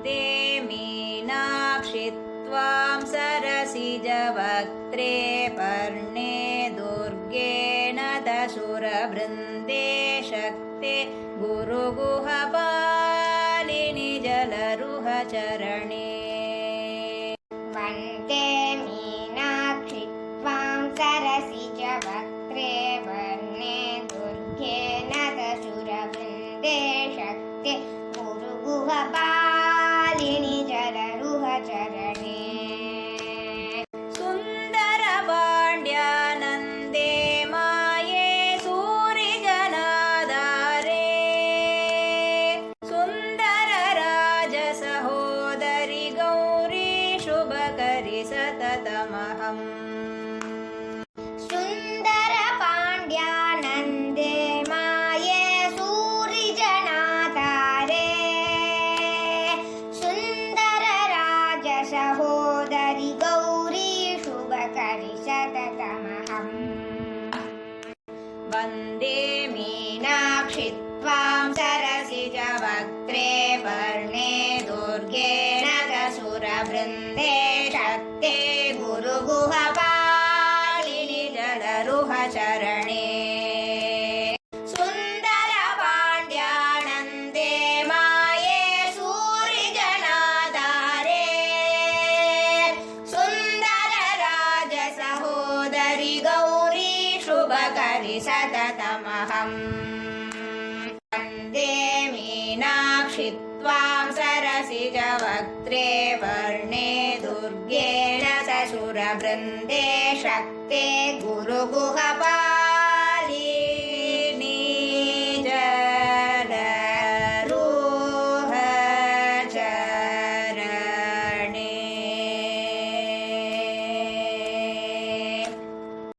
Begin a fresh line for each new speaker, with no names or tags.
वन्दे मीनाक्षि त्वां सरसिजवक्त्रे पर्णे दुर्गे नदसुरवृन्दे शक्ते गुरुगुहपालिनि जलरुहचरणे
वन्दे मीनाक्षि त्वां सरसिजवक्त्रे वर्णे दुर्गे नदसुरवृन्दे शक्ते गुरुगुहपालिनि जलरुहचरणे
सुन्दरपाण्ड्यानन्दे माये सूरिजनाधारे सुन्दरराजसहोदरि गौरी शुभकरि सततमहम्
सुन्दरपाण्ड्यानन्दे माये सूरिजनाधारे सुन्दरराजसहोदरि गौरी शुभकरि सततमहम्
वन्दे
मीनाक्षि त्वां सरसिजवक्त्रे पर्णे दुर्गे नदसुरवृन्दे शक्ते गुरुगुहपालिनि जलरुहचरणे सुन्दरपाण्ड्यानन्दे माये सूरिजनाधारे सुन्दरराजसहोदरि गौरी शुभकरि सततमहम् वन्दे मीनाक्षि त्वां सरसिजवक्त्रे पर्णे दुर्गे नदसुरवृन्दे शक्ते गुरुगुहपालिनि